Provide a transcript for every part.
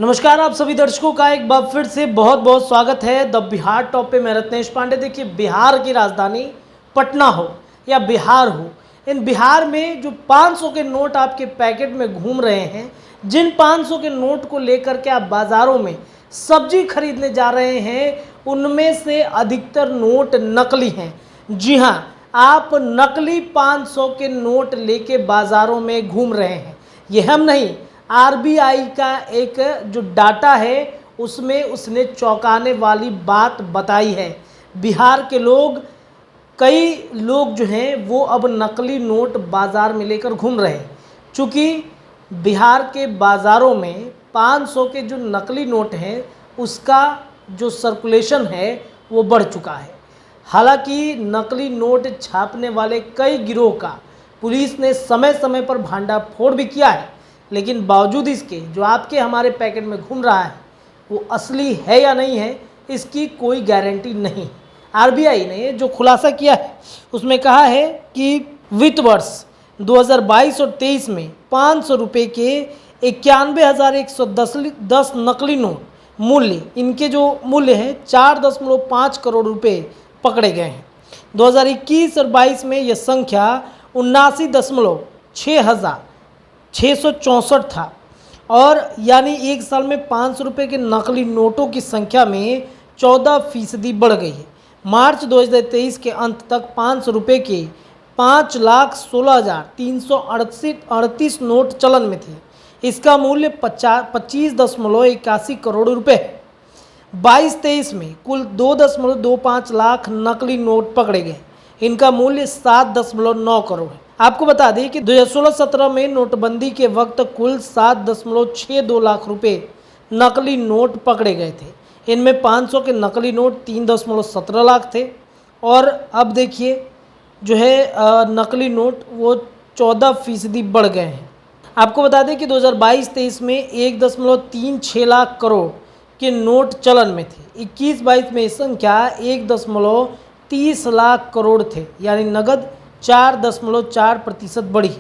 नमस्कार, आप सभी दर्शकों का एक बार फिर से बहुत बहुत स्वागत है द बिहार टॉप पे। मैं रत्नेश पांडे। देखिए, बिहार की राजधानी पटना हो या बिहार हो, इन बिहार में जो 500 के नोट आपके पैकेट में घूम रहे हैं, जिन 500 के नोट को लेकर के आप बाज़ारों में सब्जी खरीदने जा रहे हैं, उनमें से अधिकतर नोट नकली हैं। जी हाँ, आप नकली 500 के नोट लेके बाज़ारों में घूम रहे हैं। ये हम नहीं, आरबीआई का एक जो डाटा है उसमें उसने चौंकाने वाली बात बताई है। बिहार के लोग, कई लोग जो हैं वो अब नकली नोट बाज़ार में लेकर घूम रहे हैं। चूँकि बिहार के बाज़ारों में 500 के जो नकली नोट हैं उसका जो सर्कुलेशन है वो बढ़ चुका है। हालांकि नकली नोट छापने वाले कई गिरोह का पुलिस ने समय समय पर भांडाफोड़ भी किया है, लेकिन बावजूद इसके जो आपके हमारे पैकेट में घूम रहा है वो असली है या नहीं है, इसकी कोई गारंटी नहीं। आरबीआई ने जो खुलासा किया है उसमें कहा है कि वित्त वर्ष 2022 और 23 में 500 रुपये के 91,110 नकली नोट मूल्य, इनके जो मूल्य है 4.5 करोड़ रुपए पकड़े गए हैं। 2021 और 22 में यह संख्या 79,664 था, और यानी एक साल में 500 रुपये के नकली नोटों की संख्या में 14% बढ़ गई है। मार्च 2023 के अंत तक 500 रुपये के 5,16,338 नोट चलन में थे। इसका मूल्य 25.81 करोड़ रुपये है। 22-23 में कुल 2.25 लाख नकली नोट पकड़े गए। इनका मूल्य 7.9 करोड़ है। आपको बता दें कि 2016-17 में नोटबंदी के वक्त कुल 7.62 लाख रुपए नकली नोट पकड़े गए थे। इनमें 500 के नकली नोट 3.17 लाख थे, और अब देखिए जो है नकली नोट वो 14% बढ़ गए हैं। आपको बता दें कि 2022-23 में 1.36 लाख करोड़ के नोट चलन में थे। 21-22 में संख्या 1.30 लाख करोड़ थे, यानी नगद 4.4% बढ़ी।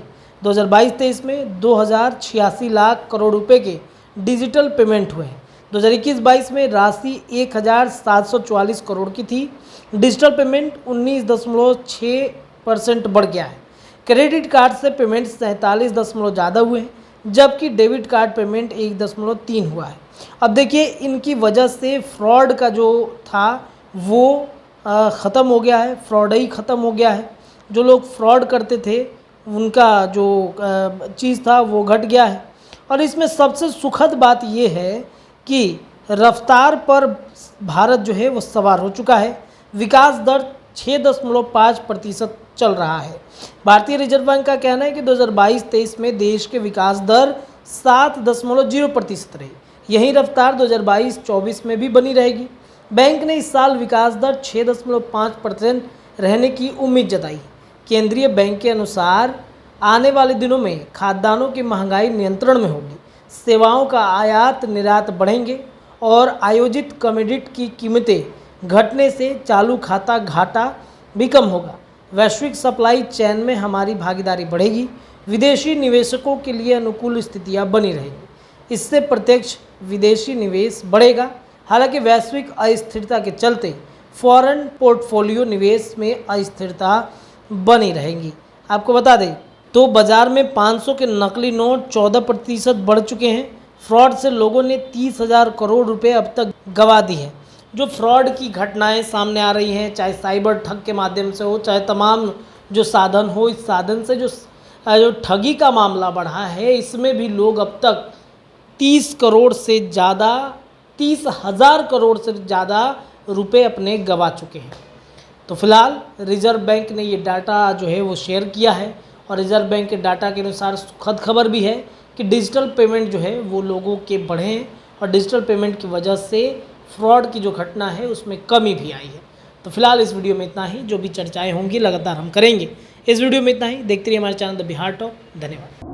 2022-23 में 2086 लाख करोड़ रुपए के डिजिटल पेमेंट हुए हैं। 2021-22 में राशि 1,744 करोड़ की थी। डिजिटल पेमेंट 19.6% बढ़ गया है। क्रेडिट कार्ड से पेमेंट 47 ज़्यादा हुए हैं, जबकि डेबिट कार्ड पेमेंट 1.3 हुआ है। अब देखिए, इनकी वजह से फ्रॉड का जो था वो ख़त्म हो गया है, फ्रॉड ही ख़त्म हो गया है। जो लोग फ्रॉड करते थे उनका जो चीज़ था वो घट गया है। और इसमें सबसे सुखद बात ये है कि रफ्तार पर भारत जो है वो सवार हो चुका है। विकास दर 6.5% चल रहा है। भारतीय रिजर्व बैंक का कहना है कि 2022-23 में देश के विकास दर 7.0% रही। यही रफ्तार 2022-24 में भी बनी रहेगी। बैंक ने इस साल विकास दर 6.5% रहने की उम्मीद जताई। केंद्रीय बैंक के अनुसार आने वाले दिनों में खाद्यान्नों की महंगाई नियंत्रण में होगी, सेवाओं का आयात निर्यात बढ़ेंगे, और आयोजित कमोडिटी की कीमतें घटने से चालू खाता घाटा भी कम होगा। वैश्विक सप्लाई चेन में हमारी भागीदारी बढ़ेगी। विदेशी निवेशकों के लिए अनुकूल स्थितियां बनी रहेंगी। इससे प्रत्यक्ष विदेशी निवेश बढ़ेगा। हालांकि वैश्विक अस्थिरता के चलते फॉरेन पोर्टफोलियो निवेश में अस्थिरता बनी रहेगी। आपको बता दें तो बाज़ार में 500 के नकली नोट 14% बढ़ चुके हैं। फ्रॉड से लोगों ने 30,000 करोड़ रुपए अब तक गंवा दी है। जो फ्रॉड की घटनाएं सामने आ रही हैं, चाहे साइबर ठग के माध्यम से हो, चाहे तमाम जो साधन हो, इस साधन से जो ठगी का मामला बढ़ा है, इसमें भी लोग अब तक 30,000 करोड़ से ज़्यादा रुपए अपने गंवा चुके हैं। तो फिलहाल रिजर्व बैंक ने ये डाटा जो है वो शेयर किया है, और रिजर्व बैंक के डाटा के अनुसार सुखद खबर भी है कि डिजिटल पेमेंट जो है वो लोगों के बढ़े हैं, और डिजिटल पेमेंट की वजह से फ्रॉड की जो घटना है उसमें कमी भी आई है। तो फिलहाल इस वीडियो में इतना ही। जो भी चर्चाएं होंगी लगातार हम करेंगे। इस वीडियो में इतना ही। देखते रहिए हमारे चैनल द बिहार टॉप। धन्यवाद।